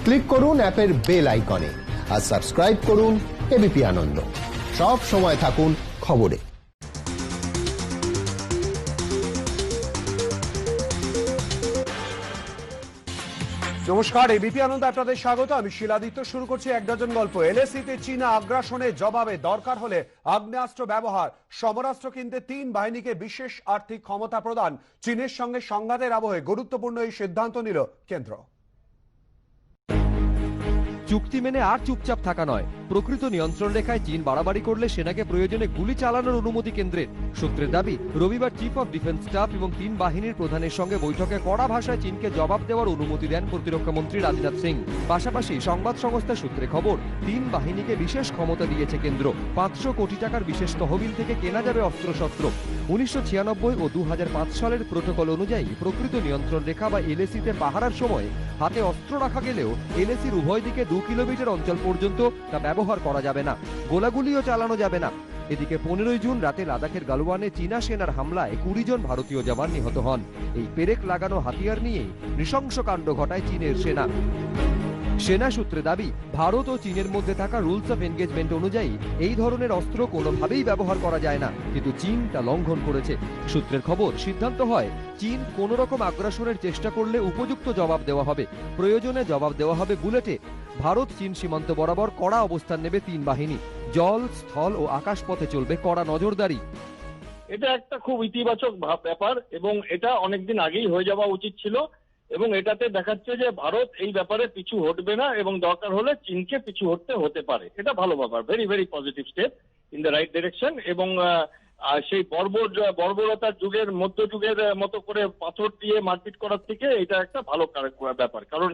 Click করুন অ্যাপের bell আইকনে আর সাবস্ক্রাইব করুন এবিপি আনন্দ। সব সময় থাকুন খবরে। নমস্কার, এবিপি আনন্দ আপনাদের স্বাগত। আমি শিলাদিত্য। শুরু করছি এক ডজন গল্প। এলএসিতে চীনা আগ্রাসনের জবাবে দরকার হলে আগ্নেয়াস্ত্র ব্যবহার, সমরাস্ত্র কিনতে তিন বাহিনীকে বিশেষ আর্থিক ক্ষমতা প্রদান, চীনের সঙ্গে সংঘাতের আবহে গুরুত্বপূর্ণ এই সিদ্ধান্ত নিল কেন্দ্র। চুক্তি মেনে আর চুপচাপ থাকা নয়, প্রকৃত নিয়ন্ত্রণ রেখায় চীন বাড়াবাড়ি করলে সেনাকে প্রয়োজনে গুলি চালানোর অনুমতি কেন্দ্রের। সূত্রের দাবি, রবিবার চিফ অফ ডিফেন্স স্টাফ এবং তিন বাহিনীর প্রধানের সঙ্গে বৈঠকে কড়া ভাষায় চীনকে জবাব দেওয়ার অনুমতি দেন প্রতিরক্ষা মন্ত্রী রাজনাথ সিং। পাশাপাশি সংবাদ সংস্থা সূত্রে খবর, তিন বাহিনীকে বিশেষ ক্ষমতা দিয়েছে কেন্দ্র। 500 কোটি টাকার বিশেষ তহবিল থেকে কেনা যাবে অস্ত্রশস্ত্র। 1996 ও 2005 সালের প্রোটোকল অনুযায়ী প্রকৃত নিয়ন্ত্রণ রেখা বা এলএসিতে পাহারার সময় হাতে অস্ত্র রাখা গেলেও এলএসির উভয় দিকে 2 কিলোমিটার অঞ্চল পর্যন্ত তা ব্যবহার করা যাবে না, গোলাগুলিও চালানো যাবে না। এদিকে 15 জুন রাতে লাদাখের গালওয়ানে চীনা সেনার হামলায় 20 জন ভারতীয় জওয়ান নিহত হন। এই পেরেক লাগানো হাতিয়ার নিয়ে নৃশংস কাণ্ড ঘটায় চীনের সেনা। সেনা সূত্রে দাবি, ভারত ও চীনের মধ্যে থাকা রুলস অফ এনগেজমেন্ট অনুযায়ী এই ধরনের অস্ত্র কোনোভাবেই ব্যবহার করা যায় না, কিন্তু চীন তা লঙ্ঘন করেছে। সূত্রের খবর, সিদ্ধান্ত হয় চীন কোনো রকম আগ্রাসনের চেষ্টা করলে উপযুক্ত জবাব দেওয়া হবে। প্রয়োজনে জবাব দেওয়া হবে বুলেটে। ভারত চীন সীমান্ত বরাবর কড়া অবস্থান নেবে তিন বাহিনী। জল, স্থল ও আকাশ পথে চলবে কড়া নজরদারি। এটা একটা খুব ইতিবাচক ব্যাপার এবং এটা অনেকদিন আগেই হয়ে যাওয়া উচিত ছিল এবং এটাতে দেখাচ্ছে যে ভারত এই ব্যাপারে পিছু হটবে না এবং দরকার হলে চীনকে পিছু হতে পারে। এটা ভালো ব্যাপার, very very positive step in the right direction. এবং সেই বর্বরতার যুগের, মধ্যযুগের মতো করে পাথর দিয়ে মারপিট করার থেকে এটা একটা ভালো ব্যাপার। কারণ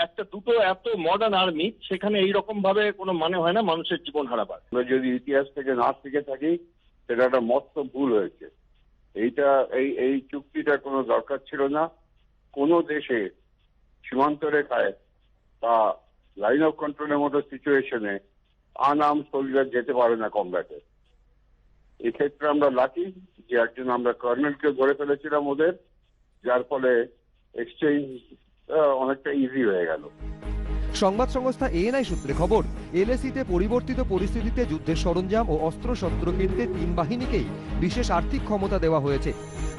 একটা দুটো এত মডার্ন আর্মি, সেখানে এইরকম ভাবে কোনো মানে হয় না মানুষের জীবন হারাবার। আমরা যদি ইতিহাস থেকে না শিখে থাকি, সেটা একটা মস্ত ভুল হয়েছে। এই চুক্তিটা কোনো দরকার ছিল না। কোনো দেশে সীমান্ত রেখায় বা লাইন অফ কন্ট্রোলের মতো সিচুয়েশনে আনআর্মড সোলজার যেতে পারে না কমব্যাটে। এক্ষেত্রে আমরা লাকি যে একজন আমরা কর্নেলকে ধরে ফেলেছিলাম ওদের, যার ফলে এক্সচেঞ্জ অনেকটা ইজি হয়ে গেল। সংবাদ সংস্থা এএনআই সূত্রে খবর, এলএসিতে পরিবর্তিত পরিস্থিতিতে যুদ্ধের সরঞ্জাম ও অস্ত্রশস্ত্র কিনতে তিন বাহিনীকেই বিশেষ আর্থিক ক্ষমতা দেওয়া হয়েছে।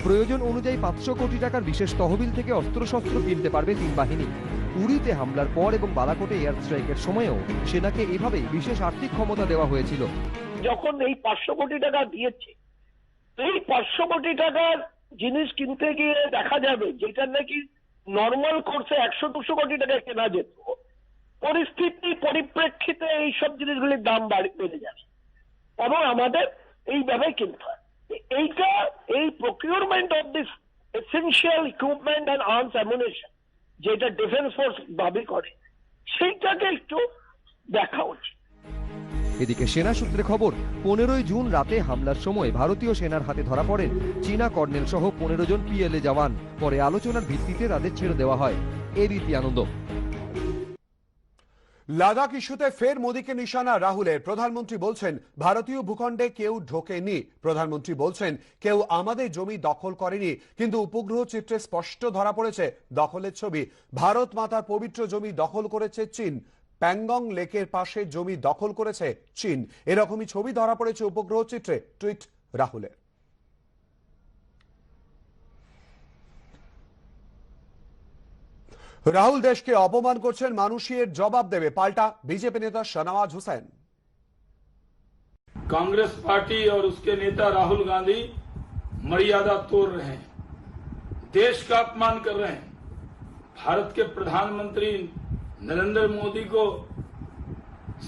প্রয়োজন অনুযায়ী 500 কোটি টাকার বিশেষ তহবিল থেকে অস্ত্রশস্ত্র কিনতে পারবে তিন বাহিনী। উড়িতে হামলার পর এবং বালাকোটে এয়ার স্ট্রাইকের সময়ও সেনাকে এভাবেই বিশেষ আর্থিক ক্ষমতা দেওয়া হয়েছিল। যখন এই 500 কোটি টাকা দিয়েছে, এই 500 কোটি টাকার জিনিস কিনতে গিয়ে দেখা যাবে যেটা নাকি নর্মাল কোর্সে 100-200 কোটি টাকায় কেনা যেত, পরিস্থিতির পরিপ্রেক্ষিতে এইসব জিনিসগুলির দাম বেড়ে যাবে এবং আমাদের এইভাবে কিনতে হয়। এই procurement of this essential equipment and arms ammunition যেটা ডিফেন্স ফোর্স দাবি করে, সেইটাকে একটু দেখা উচিত। এদিকে সেনা সূত্রে খবর, 15 জুন রাতে হামলার সময় ভারতীয় সেনার হাতে ধরা পড়েন চীনা কর্নেল সহ 15 জন পিএলএ জওয়ান। পরে আলোচনার ভিত্তিতে তাদের ছেড়ে দেওয়া হয়। এবিপি আনন্দ। লাদাখ ইস্যুতে ফের মোদীকে নিশানা রাহুলের। প্রধানমন্ত্রী বলছেন, ভারতীয় ভূখণ্ডে কেউ ঢোকেনি। প্রধানমন্ত্রী বলছেন, কেউ আমাদের জমি দখল করেনি, কিন্তু উপগ্রহ চিত্রে স্পষ্ট ধরা পড়েছে দখলের ছবি। ভারত মাতার পবিত্র জমি দখল করেছে চীন। প্যাংগং লেকের পাশে জমি দখল করেছে চীন। এরকমই ছবি ধরা পড়েছে উপগ্রহ চিত্রে। টুইট রাহুলের। রাহুল দেশকে অপমান করছেন, মানুষই এর জবাব দেবে, পাল্টা বিজেপি নেতা শাহনওয়াজ हुसैन। कांग्रेस पार्टी और उसके नेता राहुल गांधी मर्यादा तोड़ रहे हैं, देश का अपमान कर रहे हैं। भारत के प्रधानमंत्री नरेंद्र मोदी को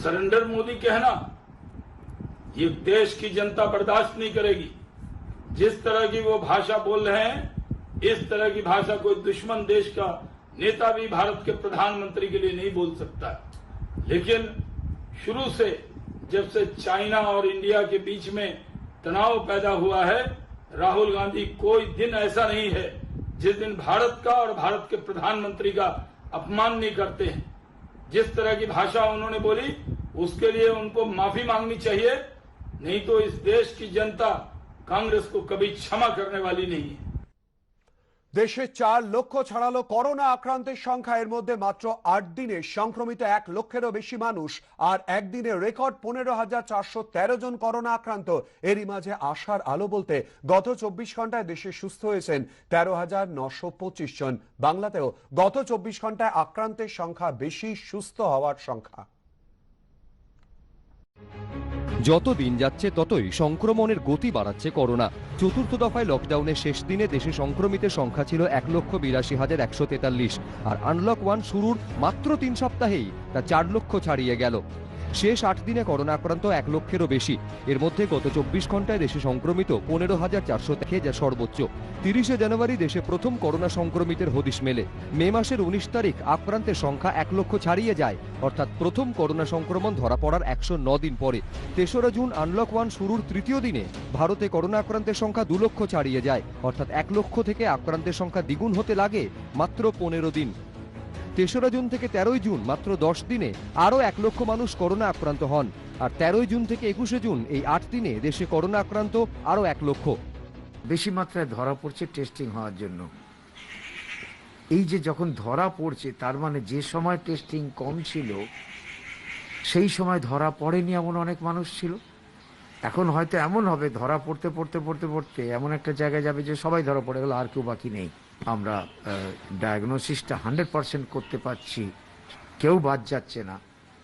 सरेंडर मोदी कहना, ये देश की जनता बर्दाश्त नहीं करेगी। जिस तरह की वो भाषा बोल रहे हैं, इस तरह की भाषा कोई दुश्मन देश का नेता भी भारत के प्रधानमंत्री के लिए नहीं बोल सकता है। लेकिन शुरू से जब से चाइना और इंडिया के बीच में तनाव पैदा हुआ है, राहुल गांधी कोई दिन ऐसा नहीं है जिस दिन भारत का और भारत के प्रधानमंत्री का अपमान नहीं करते हैं। जिस तरह की भाषा उन्होंने बोली, उसके लिए उनको माफी मांगनी चाहिए, नहीं तो इस देश की जनता कांग्रेस को कभी क्षमा करने वाली नहीं है। দেশে 4 লক্ষ ছাড়ালো করোনা আক্রান্তের সংখ্যা। এর মধ্যে মাত্র 8 দিনে সংক্রমিত 1 লক্ষেরও বেশি মানুষ, আর একদিনে রেকর্ড 15,413 জন করোনা আক্রান্ত। এরই মাঝে আশার আলো বলতে গত 24 ঘন্টায় দেশে সুস্থ হয়েছেন 13,925 জন। বাংলাতেও গত 24 ঘন্টায় আক্রান্তের সংখ্যা বেশি, সুস্থ হওয়ার সংখ্যা। যত দিন যাচ্ছে ততই সংক্রমণের গতি বাড়াচ্ছে করোনা। চতুর্থ দফায় লকডাউনের শেষ দিনে দেশে সংক্রমিতের সংখ্যা ছিল 1,82,143, আর আনলক 1 শুরুর মাত্র 3 সপ্তাহেই তা 4 লক্ষ ছাড়িয়ে গেল। শেষ 8 দিনে করোনা আক্রান্ত 1 লক্ষেরও বেশি। এর মধ্যে গত 24 ঘন্টায় দেশে সংক্রমিত 15,400 থেকে যা সর্বোচ্চ। 30শে জানুয়ারি দেশে প্রথম করোনা সংক্রমিতের হদিশ মেলে। মে মাসের 19 তারিখ আক্রান্তের সংখ্যা 1 লক্ষ ছাড়িয়ে যায়, অর্থাৎ প্রথম করোনা সংক্রমণ ধরা পড়ার 109 দিন পরে। 3রা জুন আনলক 1 শুরুর তৃতীয় দিনে ভারতে করোনা আক্রান্তের সংখ্যা 2 লক্ষ ছাড়িয়ে যায়, অর্থাৎ 1 লক্ষ থেকে আক্রান্তের সংখ্যা দ্বিগুণ হতে লাগে মাত্র 15 দিন। 3রা জুন থেকে 13ই জুন মাত্র 10 দিনে আরও 1 লক্ষ মানুষ করোনা আক্রান্ত হন, আর 13ই জুন থেকে 21শে জুন এই 8 দিনে দেশে করোনা আক্রান্ত আরও 1 লক্ষ। বেশি মাত্রায় ধরা পড়ছে টেস্টিং হওয়ার জন্য। এই যে যখন ধরা পড়ছে, তার মানে যে সময় টেস্টিং কম ছিল সেই সময় ধরা পড়েনি এমন অনেক মানুষ ছিল। এখন হয়তো এমন হবে ধরা পড়তে পড়তে পড়তে পড়তে এমন একটা জায়গায় যাবে যে সবাই ধরা পড়ে গেল, আর কেউ বাকি নেই। আমরা ডায়াগনোসিসটা 100% করতে পারছি, কেউ বাদ যাচ্ছে না,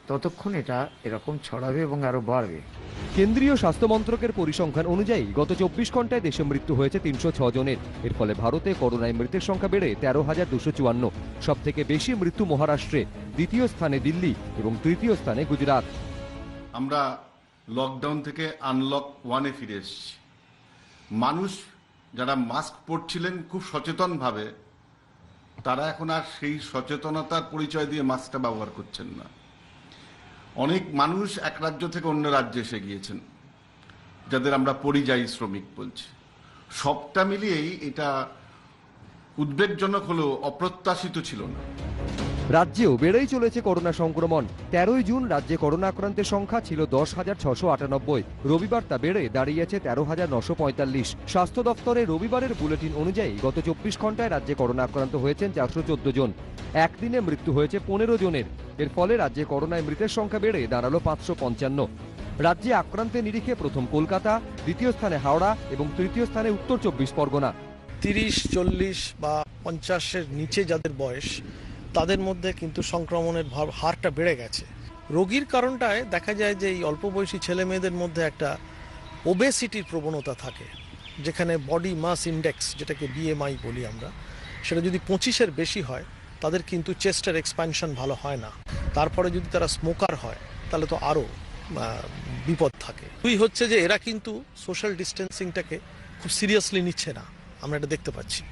ততক্ষণ এটা এরকম ছড়াবে এবং আরো বাড়বে। কেন্দ্রীয় স্বাস্থ্য মন্ত্রকের পরিসংখ্যান অনুযায়ী গত 24 ঘন্টায় দেশে মৃত্যু হয়েছে 306 জনের। এর ফলে ভারতে করোনায় মৃতের সংখ্যা বেড়ে 13,254। সব থেকে বেশি মৃত্যু মহারাষ্ট্রে, দ্বিতীয় স্থানে দিল্লি এবং তৃতীয় স্থানে গুজরাট। আমরা লকডাউন থেকে আনলক 1-এ ফিরে এসেছি। মানুষ যারা মাস্ক পরছিলেন খুব সচেতনভাবে, তারা এখন আর সেই সচেতনতার পরিচয় দিয়ে মাস্কটা ব্যবহার করছেন না। অনেক মানুষ এক রাজ্য থেকে অন্য রাজ্যে এসে গিয়েছেন, যাদের আমরা পরিযায়ী শ্রমিক বলছি। সবটা মিলিয়েই এটা উদ্বেগজনক হলেও অপ্রত্যাশিত ছিল না। রাজ্যেও বেড়েই চলেছে করোনা সংক্রমণ। 13ই জুন রাজ্যে করোনা আক্রান্তের সংখ্যা ছিল 10,698। রবিবার তা বেড়ে দাঁড়িয়েছে 13,945। স্বাস্থ্য দপ্তরের রবিবারের বুলেটিন অনুযায়ী গত 24 ঘন্টায় রাজ্যে করোনা আক্রান্ত হয়েছেন 414 জন। একদিনে মৃত্যু হয়েছে 15 জনের। এর ফলে রাজ্যে করোনায় মৃতের সংখ্যা বেড়ে দাঁড়ালো 555। রাজ্যে আক্রান্তের নিরিখে প্রথম কলকাতা, দ্বিতীয় স্থানে হাওড়া এবং তৃতীয় স্থানে উত্তর 24 পরগনা। 30, 40 বা 50-এর নিচে যাদের বয়স, তাদের মধ্যে কিন্তু সংক্রমণের হারটা বেড়ে গেছে। রোগীর কারণটায় দেখা যায় যে এই অল্প বয়সী ছেলে মেয়েদের মধ্যে একটা ওবেসিটির প্রবণতা থাকে, যেখানে বডি মাস ইন্ডেক্স, যেটাকে BMI বলি আমরা, সেটা যদি 25-এর বেশি হয় তাদের কিন্তু চেস্টের এক্সপ্যানশন ভালো হয় না। তারপরে যদি তারা স্মোকার হয় তাহলে তো আরও বিপদ থাকে। দুই হচ্ছে যে এরা কিন্তু সোশ্যাল ডিস্টেন্সিংটাকে খুব সিরিয়াসলি নিচ্ছে না, আমরা এটা দেখতে পাচ্ছি।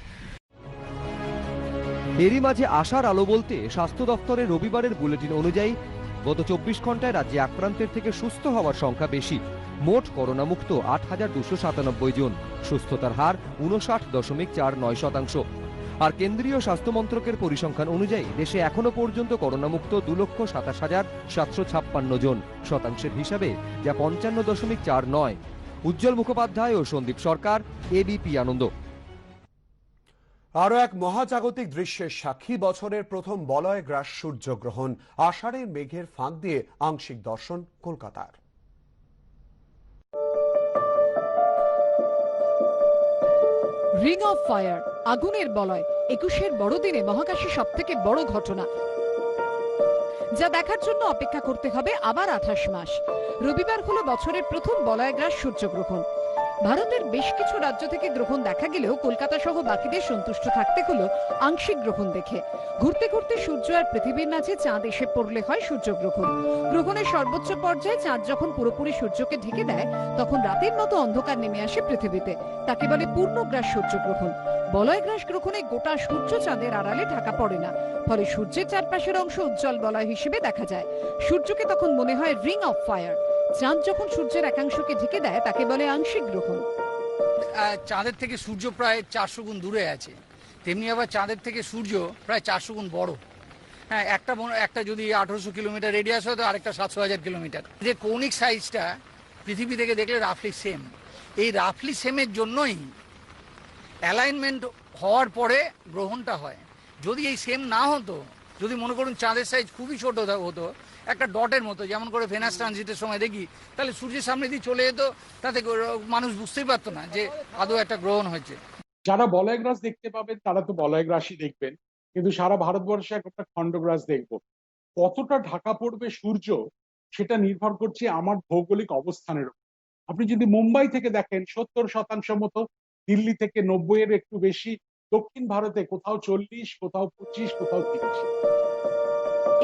এরই মাঝে আশার আলো বলতে স্বাস্থ্য দপ্তরের রবিবারের বুলেটিন অনুযায়ী গত 24 ঘন্টায় রাজ্যে আক্রান্তের থেকে সুস্থ হওয়ার সংখ্যা বেশি। মোট করোনামুক্ত 8,297 জন, সুস্থতার হার 59.49%। আর কেন্দ্রীয় স্বাস্থ্য মন্ত্রকের পরিসংখ্যান অনুযায়ী দেশে এখনো পর্যন্ত করোনামুক্ত 2,27,756 জন, শতাংশের হিসাবে যা 55.49। উজ্জ্বল মুখোপাধ্যায় ও সন্দীপ সরকার, ABP আনন্দ। আরো এক মহাজাগতিক দৃশ্যের সাক্ষী, বছরের প্রথম বলয় গ্রাস সূর্যগ্রহণ। আষাঢ়ের মেঘের ফাঁক দিয়ে আংশিক দর্শন কলকাতার। রিং অফ ফায়ার, আগুনের বলয়, 21-এর বড়দিনে মহাকাশে সব থেকে বড় ঘটনা, যা দেখার জন্য অপেক্ষা করতে হবে আবার 28 মাস। রবিবার হলো বছরের প্রথম বলয়গ্রাস সূর্যগ্রহণ। ভারতের বেশ কিছু রাজ্য থেকে গ্রহণ দেখা গেলেও কলকাতা সহ বাকিদের সন্তুষ্ট থাকতে হলো আংশিক গ্রহণ দেখে। ঘুরতে ঘুরতে সূর্য আর পৃথিবীর মাঝে চাঁদ এসে পড়লে হয় সূর্যগ্রহণ। গ্রহণের সর্বোচ্চ পর্যায়ে চাঁদ যখন পুরোপুরি সূর্যকে ঢেকে দেয়, তখন রাতের মতো অন্ধকার নেমে আসে পৃথিবীতে। তাকে বলে পূর্ণগ্রাস সূর্যগ্রহণ। বলয়গ্রাস গ্রহণে গোটা সূর্য চাঁদের আড়ালে ঢাকা পড়ে না, ফলে সূর্যের চারপাশের অংশ উজ্জ্বল বলয় হিসেবে দেখা যায়। সূর্যকে তখন মনে হয় রিং অফ ফায়ার। চাঁদ যখন সূর্যের একাংশকে ঢেকে দেয় তাকে বলে আংশিক গ্রহণ। চাঁদের থেকে সূর্য প্রায় 400 গুণ দূরে আছে, তেমনি আবার চাঁদের থেকে সূর্য প্রায় 400 গুণ বড়। হ্যাঁ, একটা যদি 1800 কিলোমিটার রেডিয়াস হয় তো আরেকটা 700,000 কিলোমিটার। যে কৌণিক সাইজটা পৃথিবী থেকে দেখলে রাফলি সেম, এই রাফলি সেমের জন্যই অ্যালাইনমেন্ট হওয়ার পরে গ্রহণটা হয়। যদি এই সেম না হতো, যদি মনে করুন চাঁদের সাইজ খুবই ছোট হতো, একটা ডটের মতো, যেমন করে ভেনাস ট্রানজিটের সময় দেখি, তাহলে সূর্যের সামনে দিয়ে চলে যেত, তাতে মানুষ বুঝতেই পারতো না যে আদৌ একটা গ্রহণ হয়েছে। যারা বলয়গ্রাস দেখতে পাবেন তারা তো বলয়গ্রাসই দেখবেন, কিন্তু সারা ভারতবর্ষে একটা খণ্ডগ্রাস দেখব। কতটা ঢাকা পড়বে সূর্য সেটা নির্ভর করছে আমার ভৌগোলিক অবস্থানের উপর। আপনি যদি মুম্বাই থেকে দেখেন 70% মতো, দিল্লি থেকে 90-এর একটু বেশি, দক্ষিণ ভারতে কোথাও 40, কোথাও 25, কোথাও 30।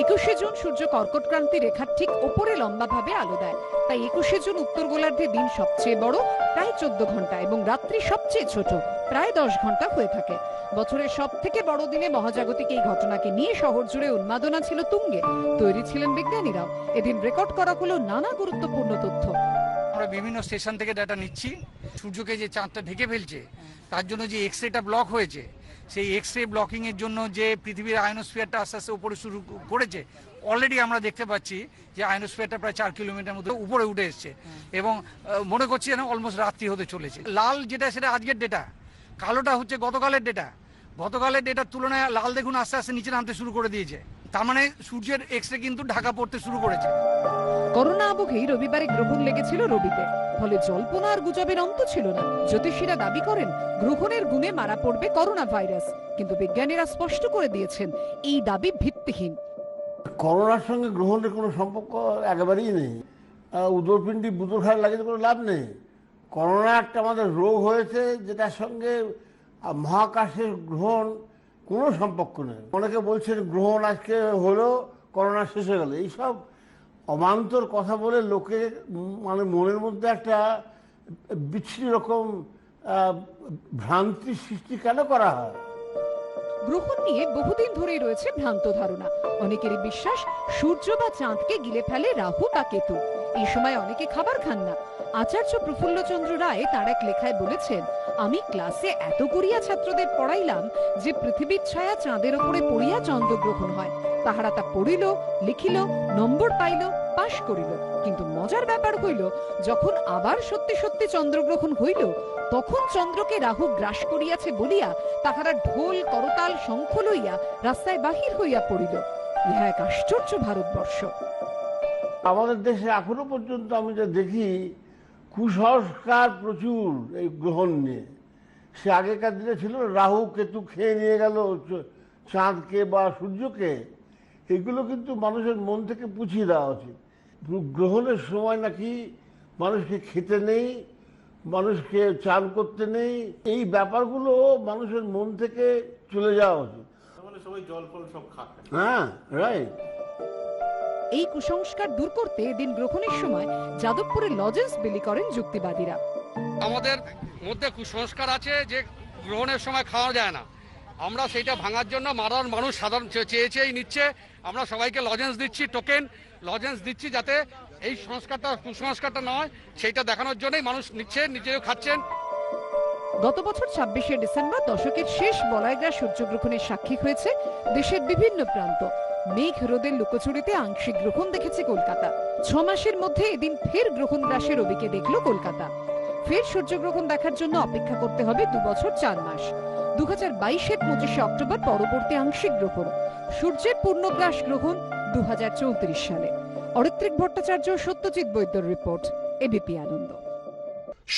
21শে জুন সূর্য কর্কট ক্রান্তি রেখার ঠিক ওপরে লম্বাভাবে আলো দেয়, তাই 21শে জুন উত্তর গোলার্ধে দিন সবচেয়ে বড়, প্রায় 14 ঘন্টা, এবং রাত্রি সবচেয়ে ছোট, প্রায় 10 ঘন্টা হয়ে থাকে। বছরের সব থেকে বড় দিনে মহাজাগতিক এই ঘটনাকে নিয়ে শহর জুড়ে উন্মাদনা ছিল তুঙ্গে। তৈরি ছিলেন বিজ্ঞানীরাও। এদিন রেকর্ড করা হলো নানা গুরুত্বপূর্ণ তথ্য। আমরা বিভিন্ন স্টেশন থেকে ডাটা নিচ্ছি। সূর্যকে যে চাঁদটা ঢেকে ফেলছে, তার জন্য যে এক্স-রেটা ব্লক হয়েছে, সেই এক্স-রে ব্লকিং এর জন্য যে পৃথিবীর আয়নোস্ফিয়ারটা আস্তে আস্তে উপরে শুরু করেছে, অলরেডি আমরা দেখতে পাচ্ছি যে আয়নোস্ফিয়ারটা প্রায় 4 কিলোমিটার মতো উপরে উঠে এসছে, এবং মনে করছি যেন অলমোস্ট রাত্রি হতে চলেছে। লাল যেটা সেটা আজকের ডেটা, কালোটা হচ্ছে গতকালের ডেটা। গতকালের ডেটার তুলনায় লাল দেখুন আস্তে আস্তে নিচে নামতে শুরু করে দিয়েছে, তার মানে সূর্যের এক্স-রে কিন্তু ঢাকা পড়তে শুরু করেছে। করোনা আবহেই রবিবারে গ্রহণ লেগেছিল রবিতে, ফলে জল্পনা আর গুজবের অন্ত ছিল না। জ্যোতিষীরা দাবি করেন গ্রহণের গুণে মারা পড়বে করোনা ভাইরাস, কিন্তু বিজ্ঞানীরা স্পষ্ট করে দিয়েছেন এই দাবি ভিত্তিহীন। করোনার সঙ্গে গ্রহণের কোনো সম্পর্ক একেবারেই নেই। উদরপিণ্ডি বুদর খায় লাগিয়ে কোনো লাভ নেই। করোনা একটা আমাদের রোগ হয়েছে, যেটার সঙ্গে মহাকাশের গ্রহণ কোনো সম্পর্ক নেই। অনেকে বলছেন গ্রহণ আজকে হলো, করোনা শেষ হয়ে গেল। এইসব অমান্তর কথা বলে লোকের মানে মনের মধ্যে একটা বিচ্ছিন্ন রকম ভ্রান্তি সৃষ্টি কেন করা হয়? গ্রহণ নিয়ে বহুদিন ধরেই রয়েছে ভ্রান্ত ধারণা। অনেকেরই বিশ্বাস সূর্য বা চাঁদকে গিলে ফেলে রাহু বা কেতু। এই সময় অনেকে খাবার খান না। আচার্য প্রফুল্লচন্দ্র রায় তাঁর এক লেখায় বলেছেন, আমি ক্লাসে এত করিয়া ছাত্রদের পড়াইলাম যে পৃথিবীর ছায়া চাঁদের ওপরে পড়িয়া চন্দ্রগ্রহণ হয়। তাহারা তা পড়িল, লিখিল, নম্বর পাইল, পাশ করিল। কিন্তু মজার ব্যাপার হইল, যখন আবার সত্যি সত্যি চন্দ্রগ্রহণ হইল, তখন চন্দ্রকে রাহু গ্রাস করিয়াছে বলিয়া তাহারা ঢোল, করতাল, শঙ্খ লইয়া রাস্তায় বাহির হইয়া পড়িল। ইহা এক আশ্চর্য ভারতবর্ষ। আমাদের দেশে এখনো পর্যন্ত আমি যা দেখি, কুসংস্কার প্রচুর এই গ্রহণ নিয়ে। সে আগেকার দিনে ছিল রাহু কেতু খেয়ে নিয়ে গেল চাঁদকে বা সূর্যকে, এগুলো কিন্তু মানুষের মন থেকে পুছিয়ে দেওয়া উচিত। গ্রহণের সময় নাকি মানুষকে খেতে নেই, মানুষকে চান করতে নেই, এই ব্যাপারগুলো মানুষের মন থেকে চলে যাওয়া উচিত। সবাই জল ফল সব খায়। হ্যাঁ, রাইট। এই কুসংস্কার দূর করতে এদিন গ্রহণের সময় যাদবপুরে লজেন্স বিলি করেন যুক্তিবাদীরা। আমাদের মধ্যে কুসংস্কার আছে যে গ্রহণের সময় খাওয়া যায় না, আমরা সেইটা ভাঙার জন্য মারার মানুষ সাধারণ চেয়েই নিচ্ছে। আমরা সবাইকে লজেন্স দিচ্ছি, টোকেন লজেন্স দিচ্ছি, যাতে এই সংস্কারটা কুসংস্কারটা নয়, সেইটা দেখানোর জন্যই মানুষ নিচ্ছে, নিজেও খাচ্ছেন। গত বছর 26শে ডিসেম্বর দশকের শেষ বলয়গ্রাস সূর্যগ্রহণের সাক্ষী হয়েছে দেশের বিভিন্ন প্রান্ত। মেঘ রোদের লুকোচুরিতে আংশিক গ্রহণ দেখেছে কলকাতা। 6 মাসের মধ্যে এদিন ফের গ্রহণ গ্রাসে রবিকে দেখল কলকাতা। ফের সূর্যগ্রহণ দেখার জন্য অপেক্ষা করতে হবে 2 বছর 4 মাস। 2022-এর 25শে অক্টোবর পরবর্তী আংশিক গ্রহণ। সূর্যের পূর্ণগ্রাস গ্রহণ 2034 সালে। অরিত্রিক ভট্টাচার্য, সত্যজিৎ বৈদ্যর রিপোর্ট, এবিপি আনন্দ।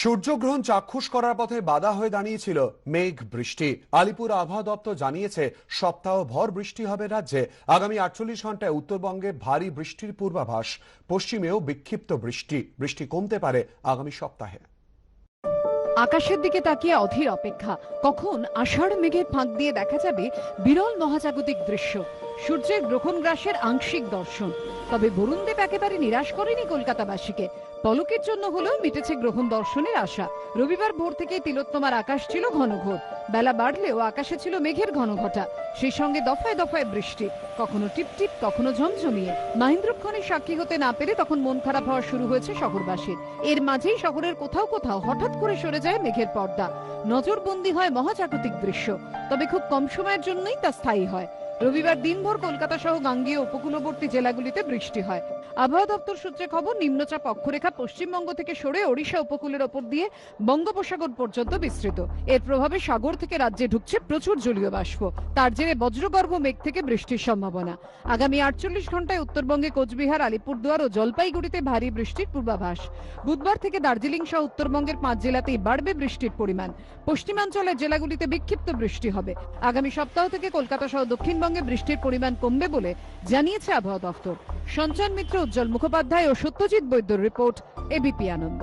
সূর্যগ্রহণ চাক্ষুষ করার পথে বাধা হয়ে দাঁড়িয়েছিল মেঘ বৃষ্টি। আলিপুর আবহাওয়া দপ্তর জানিয়েছে সপ্তাহভর বৃষ্টি হবে রাজ্যে। আগামী 48 ঘন্টায় উত্তরবঙ্গে ভারী বৃষ্টির পূর্বাভাস। পশ্চিমেও বিক্ষিপ্ত বৃষ্টি কমতে পারে আগামী সপ্তাহে। আকাশের দিকে তাকিয়ে অধীর অপেক্ষা, কখন আষাঢ় মেঘের ফাঁক দিয়ে দেখা যাবে বিরল মহাজাগতিক দৃশ্য, সূর্যের গ্রহণ গ্রাসের আংশিক দর্শন। তবে বরুণদেব একেবারে নিরাশ করেনি কলকাতাবাসীকে। পলকের জন্য হলেও মিটেছে গ্রহণ দর্শনের আশা। রবিবার ভোর থেকে তিলোত্তমার আকাশ ছিল ঘনঘোর। বেলা বাড়লেও আকাশে ছিল মেঘের ঘনঘটা, সেই সঙ্গে দফায় দফায় বৃষ্টি, কখনো টিপটিপ, কখনো ঝমঝমিয়ে। মহেন্দ্রক্ষণে সাক্ষী হতে না পেরে তখন মন খারাপ হওয়া শুরু হয়েছে শহরবাসীর। এর মাঝেই শহরের কোথাও কোথাও হঠাৎ করে সরে যায় মেঘের পর্দা, নজরবন্দি হয় মহাজাগতিক দৃশ্য। তবে খুব কম সময়ের জন্যই তা স্থায়ী হয়। রবিবার দিনভর কলকাতা সহ গাঙ্গেয় উপকূলবর্তী জেলাগুলিতে বৃষ্টি হয়। আবহাওয়া দপ্তর সূত্রে খবর, নিম্নচাপ অক্ষরেখা পশ্চিমবঙ্গ থেকে সরে ওড়িশা উপকূলের ওপর দিয়ে বঙ্গোপসাগর পর্যন্ত বিস্তৃত। এর প্রভাবে সাগর থেকে রাজ্যে ঢুকছে প্রচুর জলীয় বাষ্প। তার জেরে বজ্রগর্ভ মেঘ থেকে বৃষ্টির সম্ভাবনা। আগামী 48 ঘন্টায় উত্তরবঙ্গে কোচবিহার, আলিপুরদুয়ার ও জলপাইগুড়িতে ভারী বৃষ্টির পূর্বাভাস। বুধবার থেকে দার্জিলিং সহ উত্তরবঙ্গের 5 জেলাতেই বাড়বে বৃষ্টির পরিমাণ। পশ্চিমাঞ্চলের জেলাগুলিতে বিক্ষিপ্ত বৃষ্টি হবে। আগামী সপ্তাহ থেকে কলকাতা সহ দক্ষিণবঙ্গে বৃষ্টির পরিমাণ কমবে বলে জানিয়েছে আবহাওয়া দপ্তর। সঞ্চয়ন মিত্র, উজ্জ্বল মুখোপাধ্যায় ও সত্যজিৎ বৈদ্যর রিপোর্ট, এবিপি আনন্দ।